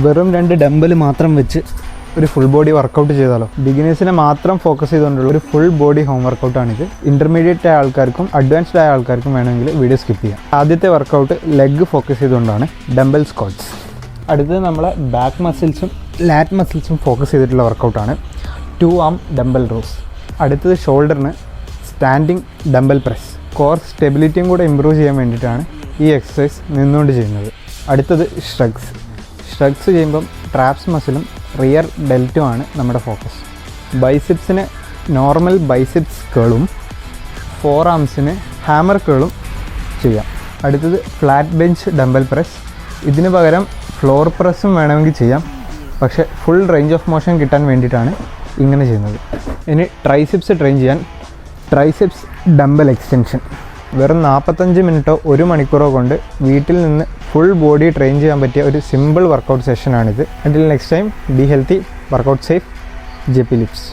വെറും 2 ഡംബൽ മാത്രം വെച്ച് ഒരു ഫുൾ ബോഡി വർക്കൗട്ട് ചെയ്താലോ? ബിഗിനേഴ്സിനെ മാത്രം ഫോക്കസ് ചെയ്തുകൊണ്ടുള്ള ഒരു ഫുൾ ബോഡി ഹോം വർക്കൗട്ടാണിത്. ഇൻ്റർമീഡിയറ്റ് ആയ ആൾക്കാർക്കും അഡ്വാൻസ്ഡ് ആയ ആൾക്കാർക്കും വേണമെങ്കിൽ വീഡിയോ സ്കിപ്പ് ചെയ്യാം. ആദ്യത്തെ വർക്കൗട്ട് ലെഗ് ഫോക്കസ് ചെയ്തുകൊണ്ടാണ് ഡംബൽ സ്ക്വാട്ട്സ്. അടുത്തത് നമ്മളെ ബാക്ക് മസിൽസും ലാറ്റ് മസിൽസും ഫോക്കസ് ചെയ്തിട്ടുള്ള വർക്കൗട്ടാണ് 2 ആം ഡംബൽ റോസ്. അടുത്തത് ഷോൾഡറിന് സ്റ്റാൻഡിങ് ഡംബൽ പ്രസ്. കോർ സ്റ്റെബിലിറ്റിയും കൂടെ ഇമ്പ്രൂവ് ചെയ്യാൻ വേണ്ടിയിട്ടാണ് ഈ എക്സസൈസ് നിന്നുകൊണ്ട് ചെയ്യുന്നത്. അടുത്തത് ഷ്രഗ്സ്. ഷ്രഗ്സ് ചെയ്യുമ്പം ട്രാപ്സ് മസിലും റിയർ ഡെൽറ്റുമാണ് നമ്മുടെ ഫോക്കസ്. ബൈസിപ്സിന് നോർമൽ ബൈസിപ്സ് കേളും 4 ആംസിന് ഹാമർ കേളും ചെയ്യാം. അടുത്തത് ഫ്ലാറ്റ് ബെഞ്ച് ഡംബൽ പ്രസ്. ഇതിന് പകരം ഫ്ലോർ പ്രസ്സും വേണമെങ്കിൽ ചെയ്യാം, പക്ഷേ ഫുൾ റേഞ്ച് ഓഫ് മോഷൻ കിട്ടാൻ വേണ്ടിയിട്ടാണ് ഇങ്ങനെ ചെയ്യുന്നത്. ഇനി ട്രൈസിപ്സ് ട്രെയിൻ ചെയ്യാൻ ട്രൈസിപ്സ് ഡംബൽ എക്സ്റ്റൻഷൻ. വെറും 45 മിനിറ്റോ 1 മണിക്കൂറോ കൊണ്ട് വീട്ടിൽ നിന്ന് ഫുൾ ബോഡി ട്രെയിൻ ചെയ്യാൻ പറ്റിയ ഒരു സിമ്പിൾ വർക്കൗട്ട് സെഷനാണിത്. Until next time, be healthy, work out safe, JP Lifts.